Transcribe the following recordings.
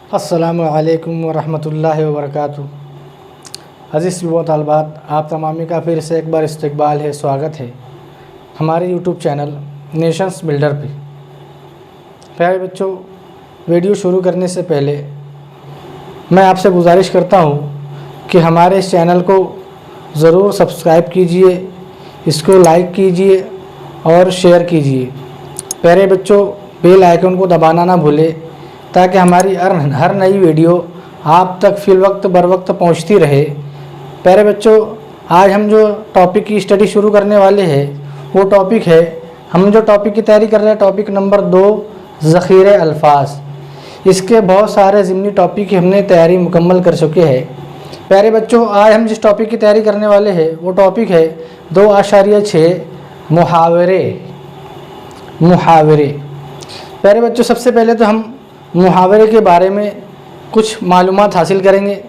अस्सलामु अलैकुम वरहमतुल्लाहि वबरकातुहू। अज़ीज़ व तालिबात, आप तमामी का फिर से एक बार इस्तकबाल है, स्वागत है हमारे यूट्यूब चैनल नेशंस बिल्डर पे। प्यारे बच्चों, वीडियो शुरू करने से पहले मैं आपसे गुजारिश करता हूँ कि हमारे इस चैनल को ज़रूर सब्सक्राइब कीजिए, इसको लाइक कीजिए और शेयर कीजिए। प्यारे बच्चों, बेल आइकन को दबाना ना भूलें ताकि हमारी हर नई वीडियो आप तक फिल वक्त बर वक्त पहुँचती रहे। प्यारे बच्चों, आज हम जो टॉपिक की स्टडी शुरू करने वाले हैं वो टॉपिक है, हम जो टॉपिक की तैयारी कर रहे हैं टॉपिक नंबर 2, ज़ख़ीरे अल्फाज। इसके बहुत सारे ज़िमनी टॉपिक की हमने तैयारी मुकम्मल कर चुके हैं। प्यारे बच्चों, आज हम जिस टॉपिक की तैयारी करने वाले हैं वो टॉपिक है 2.6 मुहावरे। प्यारे बच्चों, सबसे पहले तो हम मुहावरे के बारे में कुछ मालूमात हासिल करेंगे।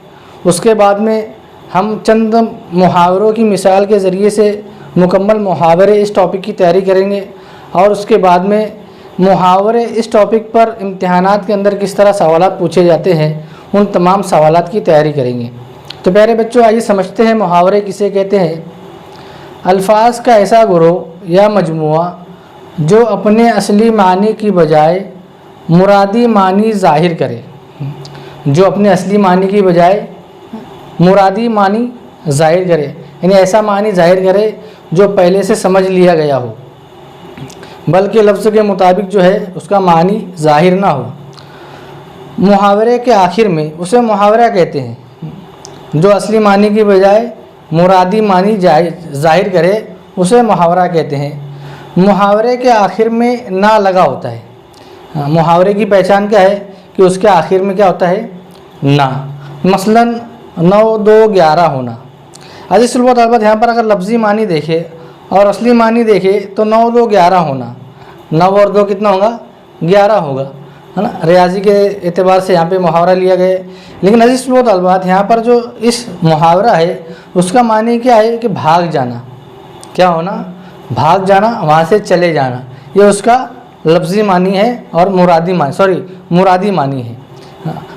उसके बाद में हम चंद मुहावरों की मिसाल के ज़रिए से मुकम्मल मुहावरे इस टॉपिक की तैयारी करेंगे और उसके बाद में मुहावरे इस टॉपिक पर इम्तिहानात के अंदर किस तरह सवालात पूछे जाते हैं उन तमाम सवालात की तैयारी करेंगे। तो प्यारे बच्चों, आइए समझते हैं मुहावरे किसे कहते हैं। अल्फाज का ऐसा गिरोह या मजमुआ जो अपने असली मानी की बजाय मुरादी मानी ज़ाहिर करे, जो अपने असली मानी की बजाय मुरादी मानी ज़ाहिर करे, यानी ऐसा मानी ज़ाहिर करे जो पहले से समझ लिया गया हो, बल्कि लफ्ज़ के मुताबिक जो है उसका मानी ज़ाहिर ना हो। मुहावरे के आखिर में उसे मुहावरा कहते हैं, जो असली मानी की बजाय मुरादी मानी ज़ाहिर करे उसे मुहावरा कहते हैं। मुहावरे के आखिर में ना लगा होता है। मुहावरे की पहचान क्या है कि उसके आखिर में क्या होता है, ना। मसलन 9, 2, 11 होना। अज़ीज़ तलबा, यहाँ पर अगर लफ्ज़ी मानी देखे और असली मानी देखे तो 9, 2, 11 होना। 9 और 2 कितना होगा, 11 होगा, है ना। रियाजी के एतबार से यहाँ पे मुहावरा लिया गया है। लेकिन अज़ीज़ तलबा, यहाँ पर जो इस मुहावरा है उसका मानी क्या है कि भाग जाना। क्या होना, भाग जाना, वहाँ से चले जाना। ये उसका लफ्ज़ी मानी है और मुरादी मानी है।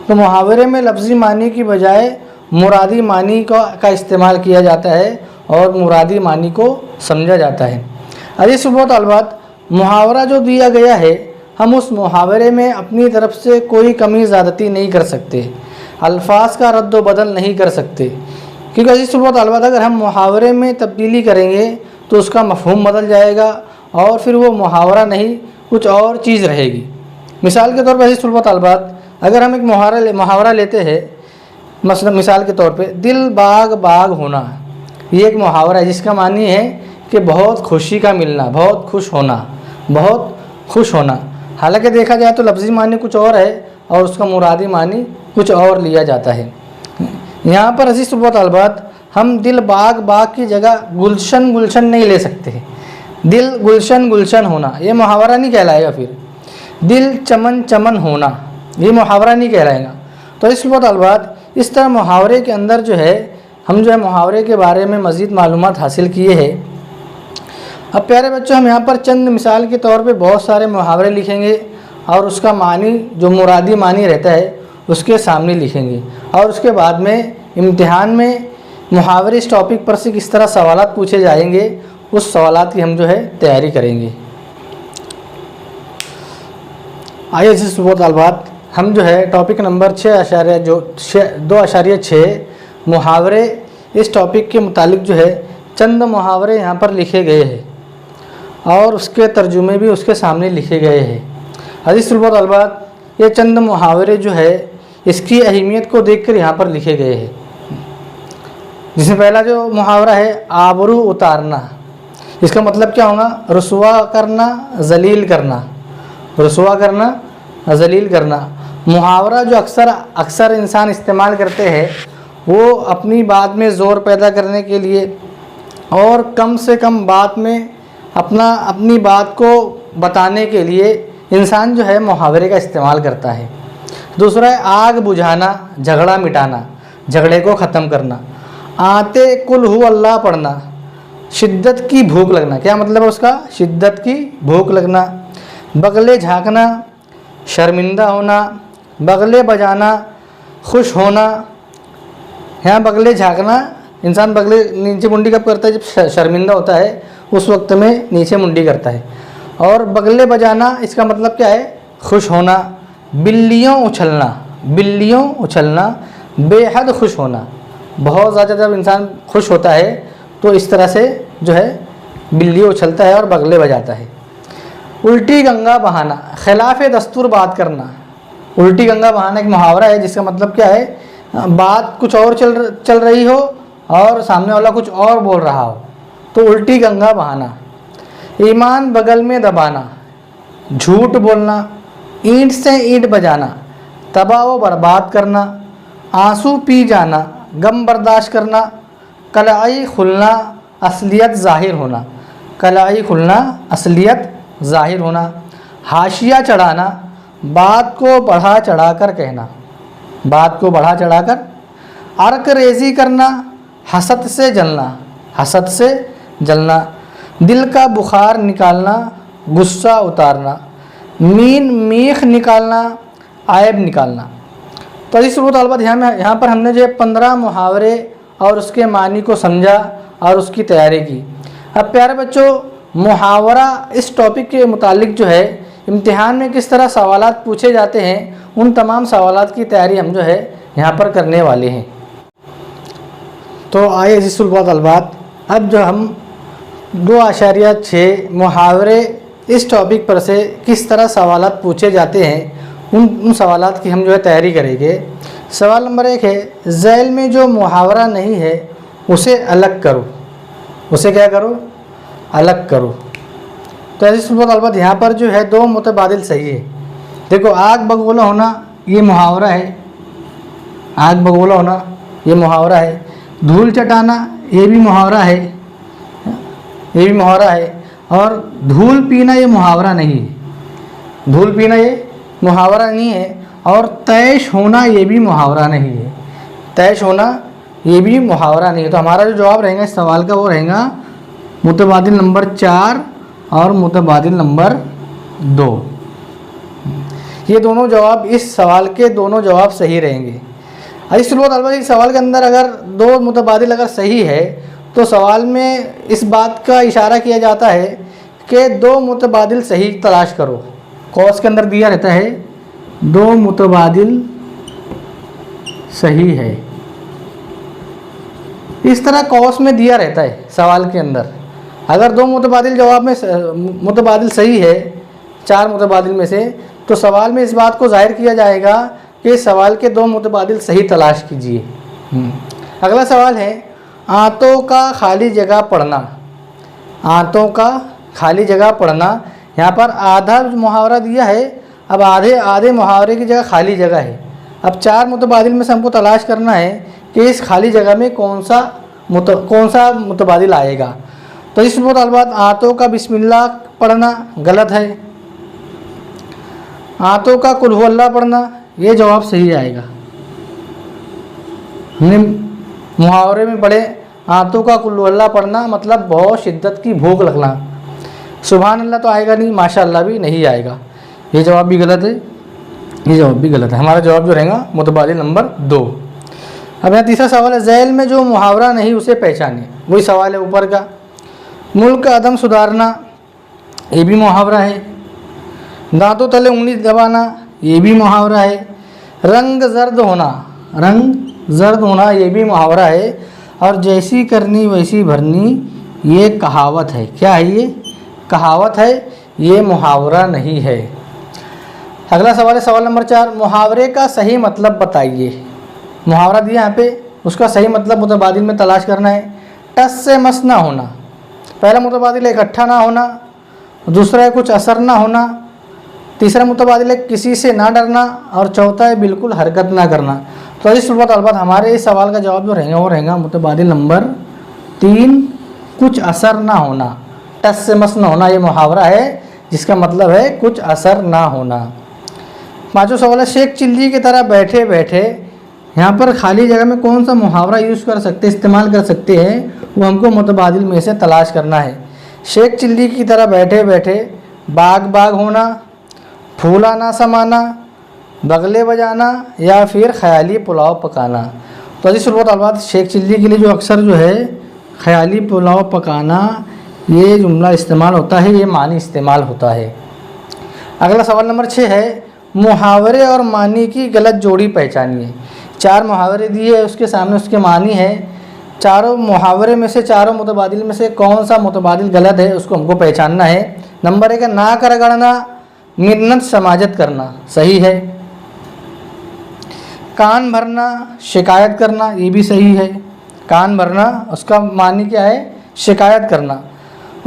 तो मुहावरे में लफ्ज़ी मानी की बजाय मुरादी मानी का इस्तेमाल किया जाता है और मुरादी मानी को समझा जाता है। अज़ीज़ तलबात, मुहावरा जो दिया गया है हम उस मुहावरे में अपनी तरफ से कोई कमी ज़्यादती नहीं कर सकते, अल्फाज का रद्द बदल नहीं कर सकते, क्योंकि अज़ीज़ तलबात अगर हम मुहावरे में तब्दीली करेंगे तो उसका मफ़हूम बदल जाएगा और फिर वो मुहावरा नहीं कुछ और चीज़ रहेगी। मिसाल के तौर पर अज़ीज़ तलबात, अगर हम एक मुहावरा लेते हैं, मसलन मिसाल के तौर पे दिल बाग बाग होना, ये एक मुहावरा है जिसका मानी है कि बहुत खुशी का मिलना, बहुत खुश होना। हालांकि देखा जाए तो लफ्ज़ी मानी कुछ और है और उसका मुरादी मानी कुछ और लिया जाता है। यहाँ पर अज़ीज़ तलबात हम दिल बाग बाग की जगह गुलशन नहीं ले सकते। दिल गुलशन होना ये मुहावरा नहीं कहलाएगा। फिर दिल चमन होना ये मुहावरा नहीं कहलाएगा। तो इस तलबात इस तरह मुहावरे के अंदर जो है हम जो है मुहावरे के बारे में मज़ीद मालूमात हासिल किए हैं। अब प्यारे बच्चों, हम यहाँ पर चंद मिसाल के तौर पे बहुत सारे मुहावरे लिखेंगे और उसका मानी जो मुरादी मानी रहता है उसके सामने लिखेंगे और उसके बाद में इम्तिहान में मुहावरे इस टॉपिक पर से किस तरह सवालात पूछे जाएंगे उस सवालात की हम जो है तैयारी करेंगे। आइए इस तलबात, हम जो है टॉपिक नंबर 2.6 मुहावरे, इस टॉपिक के मुतालिक जो है चंद मुहावरे यहाँ पर लिखे गए हैं और उसके तर्जुमे भी उसके सामने लिखे गए हैं। अज़ीज़ तलबात, ये चंद मुहावरे जो है इसकी अहमियत को देखकर यहाँ पर लिखे गए हैं। जिसमें पहला जो मुहावरा है आबरू उतारना, इसका मतलब क्या होगा, रुसवा करना, जलील करना। मुहावरा जो अक्सर इंसान इस्तेमाल करते हैं वो अपनी बात में ज़ोर पैदा करने के लिए और कम से कम बात में अपनी बात को बताने के लिए इंसान जो है मुहावरे का इस्तेमाल करता है। दूसरा है आग बुझाना, झगड़ा मिटाना, झगड़े को ख़त्म करना। आते कुल हु अल्लाह पढ़ना, शिद्दत की भूख लगना। क्या मतलब है उसका, शिद्दत की भूख लगना। बगले झांकना, शर्मिंदा होना, बगले बजाना, खुश होना। यहाँ बगले झाँकना, इंसान बगले नीचे मुंडी कब करता है? जब शर्मिंदा होता है उस वक्त में नीचे मुंडी करता है। और बगले बजाना इसका मतलब क्या है? खुश होना। बिल्लियों उछलना, बिल्लियों उछलना, बेहद खुश होना। बहुत ज़्यादा जब इंसान खुश होता है तो इस तरह से जो है बिल्ली उछलता है और बगले बजाता है। उल्टी गंगा बहाना, खिलाफ दस्तूर बात करना। उल्टी गंगा बहाना एक मुहावरा है जिसका मतलब क्या है? बात कुछ और चल रही हो और सामने वाला कुछ और बोल रहा हो, तो उल्टी गंगा बहाना। ईमान बगल में दबाना, झूठ बोलना। ईंट से ईंट बजाना, तबाह व बर्बाद करना। आंसू पी जाना, गम बर्दाश्त करना। कलाई खुलना, असलियत ज़ाहिर होना। कलाई खुलना, असलियत ज़ाहिर होना। हाशिया चढ़ाना, बात को बढ़ा चढ़ाकर कहना, बात को बढ़ा चढ़ाकर। अर्क रेज़ी करना, हसद से जलना, हसद से जलना। दिल का बुखार निकालना, गुस्सा उतारना। मीन मीख निकालना, आयब निकालना। तो इस तलबत यहाँ पर हमने जो 15 मुहावरे और उसके मानी को समझा और उसकी तैयारी की। अब प्यारे बच्चों, मुहावरा इस टॉपिक के मुतालिक जो है इम्तिहान में किस तरह सवालात पूछे जाते हैं, उन तमाम सवालात की तैयारी हम जो है यहाँ पर करने वाले हैं। तो आइए अज़ीज़ुल तलबात, अब जो हम 2.6 मुहावरे इस टॉपिक पर से किस तरह सवालात पूछे जाते हैं उन सवालात की हम जो है तैयारी करेंगे। सवाल नंबर 1 है, ज़ैल में जो मुहावरा नहीं है उसे अलग करो। उसे क्या करो? अलग करो। तो ऐसी तलबत यहाँ पर जो है 2 मुतबादिल सही है। देखो, आग बगोला होना ये मुहावरा है, आग बगोला होना ये मुहावरा है। धूल चटाना ये भी मुहावरा है, ये भी मुहावरा है। और धूल पीना ये मुहावरा नहीं है, धूल पीना ये मुहावरा नहीं है। और तैश होना ये भी मुहावरा नहीं है, तैश होना ये भी मुहावरा नहीं है। तो हमारा जो जवाब रहेगा इस सवाल का वो रहेगा मुतबादिल नंबर 4 और मुतबादिल नंबर 2। ये दोनों जवाब, इस सवाल के दोनों जवाब सही रहेंगे। इस सवाल के अंदर अगर 2 मुतबादिल अगर सही है तो सवाल में इस बात का इशारा किया जाता है कि 2 मुतबादिल सही तलाश करो। कॉस के अंदर दिया रहता है 2 मुतबादिल सही है, इस तरह कॉस में दिया रहता है सवाल के अंदर। अगर 2 मुतबादिल जवाब में मुतबादिल सही है 4 मुतबादिल में से, तो सवाल में इस बात को जाहिर किया जाएगा कि सवाल के 2 मुतबादिल सही तलाश कीजिए। अगला सवाल है, आंतों का खाली जगह पढ़ना। आंतों का खाली जगह पढ़ना, यहाँ पर आधा मुहावरा दिया है, अब आधे मुहावरे की जगह खाली जगह है। अब 4 मुतबादिल में से हमको तलाश करना है कि इस खाली जगह में कौन सा मुतबादिल आएगा। तो इस मुतालबात आंतों का बिस्मिल्लाह पढ़ना गलत है, आंतों का कुल हु अल्लाह पढ़ना ये जवाब सही आएगा। हमने मुहावरे में पढ़े आंतों का कुल हु अल्लाह पढ़ना मतलब बहुत शिद्दत की भूख लगना। सुभान अल्लाह तो आएगा नहीं, माशाअल्लाह भी नहीं आएगा, ये जवाब भी गलत है, ये जवाब भी गलत है। हमारा जवाब जो रहेगा मुतबादिल नंबर 2। अब यहाँ तीसरा सवाल है, ज़ैल में जो मुहावरा नहीं उसे पहचाने। वही सवाल है ऊपर का। मुल्क का अदम सुधारना ये भी मुहावरा है। दांतों तले उंगली दबाना ये भी मुहावरा है। रंग जर्द होना, रंग जर्द होना ये भी मुहावरा है। और जैसी करनी वैसी भरनी ये कहावत है। क्या है ये? कहावत है, ये मुहावरा नहीं है। अगला सवाल है सवाल नंबर 4, मुहावरे का सही मतलब बताइए। मुहावरा दिया यहाँ पे, उसका सही मतलब मुतबादिल में तलाश करना है। टस से मस ना होना, पहला मुतबादिल है इकट्ठा ना होना, दूसरा है कुछ असर ना होना, तीसरा मुतबादिल है किसी से ना डरना, और चौथा है बिल्कुल हरकत ना करना। तो इस अलबत्ता हमारे इस सवाल का जवाब जो रहेगा वो रहेगा मुतबादिल नंबर 3, कुछ असर ना होना। टस से मस ना होना ये मुहावरा है जिसका मतलब है कुछ असर ना होना। पाँचों सवाल है, शेख चिल्ली की तरह बैठे बैठे, यहाँ पर खाली जगह में कौन सा मुहावरा यूज़ कर सकते, इस्तेमाल कर सकते हैं, वो हमको मुतबादिल में से तलाश करना है। शेख चिल्ली की तरह बैठे बैठे, बाग बाग होना, फूला ना समाना, बगले बजाना या फिर ख़याली पुलाव पकाना। तो अजीज़ तलबात, शेख चिल्ली के लिए जो अक्सर जो है ख़याली पुलाव पकाना ये जुमला इस्तेमाल होता है, ये मानी इस्तेमाल होता है। अगला सवाल नंबर 6 है, मुहावरे और मानी की गलत जोड़ी पहचानिए। 4 मुहावरे दिए है, उसके सामने उसके मानी है। चारों मुहावरे में से, चारों मुतबादिल में से कौन सा मुतबादिल गलत है उसको हमको पहचानना है। नंबर 1 है, ना कर गणना मिन्नत समाजत करना, सही है। कान भरना शिकायत करना, ये भी सही है। कान भरना उसका मानी क्या है, शिकायत करना।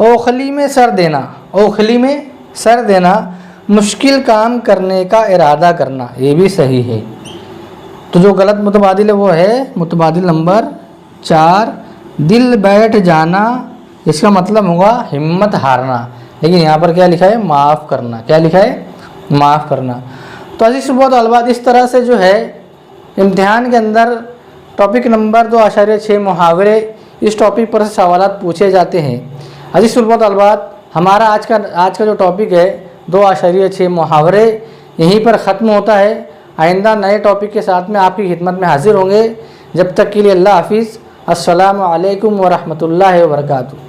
ओखली में सर देना, ओखली में सर देना मुश्किल काम करने का इरादा करना, ये भी सही है। तो जो गलत मुतबादिल है वो है मुतबादिल नंबर 4, दिल बैठ जाना, इसका मतलब होगा हिम्मत हारना, लेकिन यहाँ पर क्या लिखा है, माफ़ करना। क्या लिखा है, माफ़ करना। तो अजीज़ तलबात, इस तरह से जो है इम्तिहान के अंदर टॉपिक नंबर 2.6 मुहावरे, इस टॉपिक पर से सवालात पूछे जाते हैं। अजीज़ तलबात, हमारा आज का जो टॉपिक है 2.6 मुहावरे यहीं पर ख़त्म होता है। आइंदा नए टॉपिक के साथ में आपकी खिदमत में हाजिर होंगे। जब तक के लिए अल्लाह हाफिज़। अस्सलामु अलैकुम व रहमतुल्लाहि व बरकातुहू।